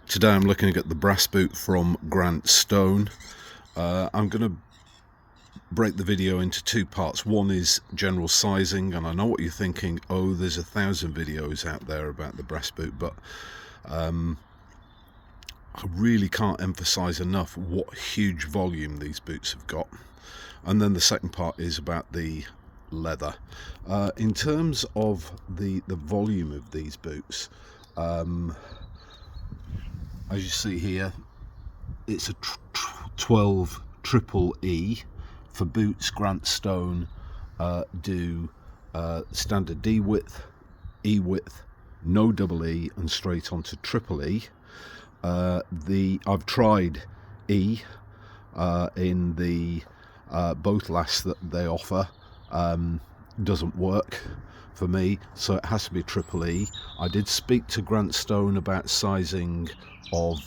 Today I'm looking at the brass boot from Grant Stone. I'm going to break the video into two parts. One is general sizing, and I know what you're thinking, oh, there's 1,000 videos out there about the brass boot, but I really can't emphasize enough what huge volume these boots have got. And then the second part is about the leather. In terms of the volume of these boots, as you see here, it's a 12 triple E. For boots, Grant Stone do standard D width, E width, no double E, and straight onto triple E. I've tried E in the both lasts that they offer. Doesn't work for me, so it has to be triple E. I did speak to Grant Stone about sizing of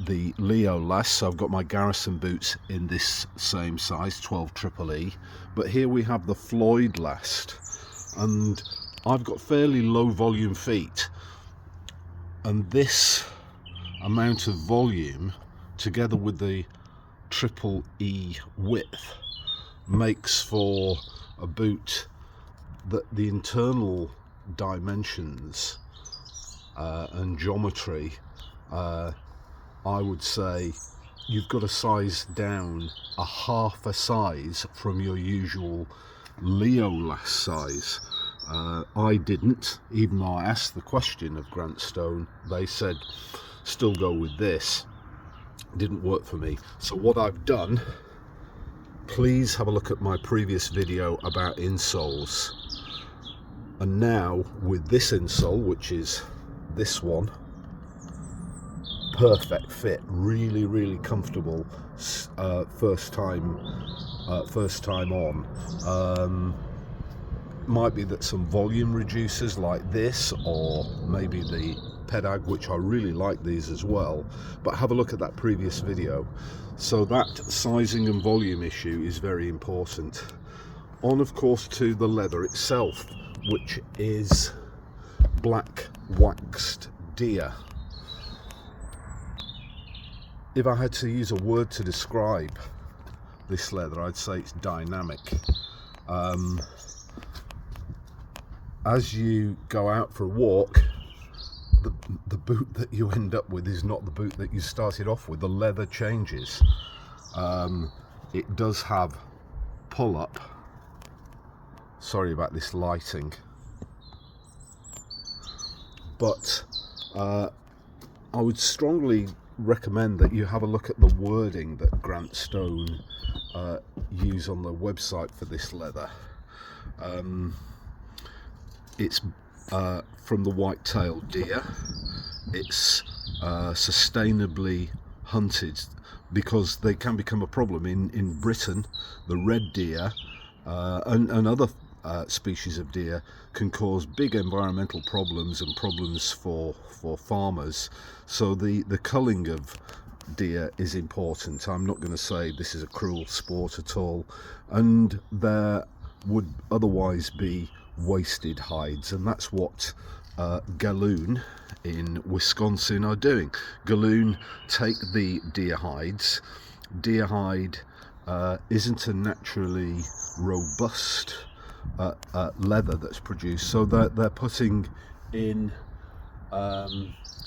the Leo last, so I've got my Garrison boots in this same size, 12 triple E, but here we have the Floyd last, and I've got fairly low volume feet, and this amount of volume together with the triple E width makes for a boot that the internal dimensions and geometry, I would say you've got to size down a half a size from your usual Leo last size. I didn't, even though I asked the question of Grant Stone. They said still go with this. Didn't work for me. So what I've done, please have a look at my previous video about insoles, and now with this insole, which is this one, perfect fit, really comfortable. First time on. Might be that some volume reducers like this, or maybe the Pedag, which I really like these as well, but have a look at that previous video. So that sizing and volume issue is very important. On, of course, to the leather itself, which is black waxed deer. If I had to use a word to describe this leather, I'd say it's dynamic. As you go out for a walk, the boot that you end up with is not the boot that you started off with. The leather changes. It does have pull up. Sorry about this lighting, but I would strongly recommend that you have a look at the wording that Grant Stone use on the website for this leather. It's from the white-tailed deer. It's sustainably hunted, because they can become a problem in Britain. The red deer and other species of deer can cause big environmental problems and problems for farmers. So the culling of deer is important. I'm not going to say this is a cruel sport at all, and there would otherwise be wasted hides, and that's what Galloon in Wisconsin are doing. Galloon take the deer hides. Deer hide isn't a naturally robust leather that's produced, so they're putting in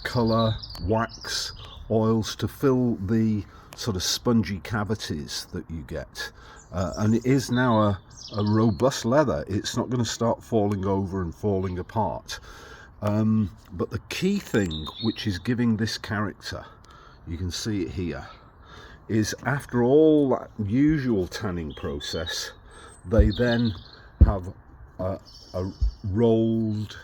colour, wax, oils to fill the sort of spongy cavities that you get, and it is now a robust leather. It's not going to start falling over and falling apart, but the key thing which is giving this character, you can see it here, is after all that usual tanning process, they then have a rolled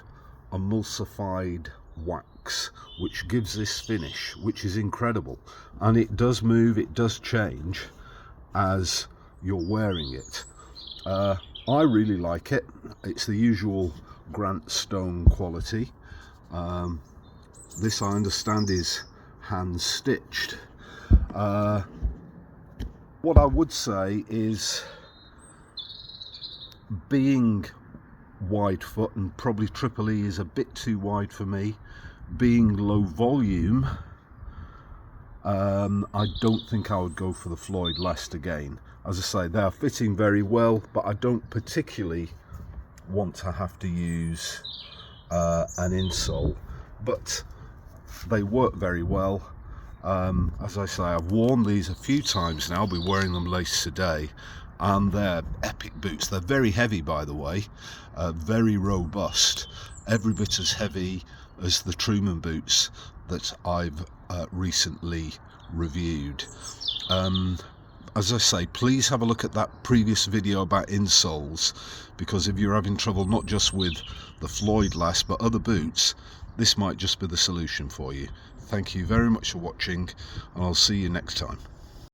emulsified wax, which gives this finish, which is incredible, and it does move, it does change as you're wearing it. I really like it. It's the usual Grant Stone quality. This, I understand, is hand stitched. What I would say is, being wide foot, and probably triple E is a bit too wide for me, being low volume, I don't think I would go for the Floyd Lest again. As I say, they are fitting very well, but I don't particularly want to have to use an insole, but they work very well. As I say, I've worn these a few times now. I'll be wearing them later today, and they're epic boots. They're very heavy, by the way, very robust, every bit as heavy as the Truman boots that I've recently reviewed. As I say, please have a look at that previous video about insoles, because if you're having trouble not just with the Floyd Lest but other boots, this might just be the solution for you. Thank you very much for watching, and I'll see you next time.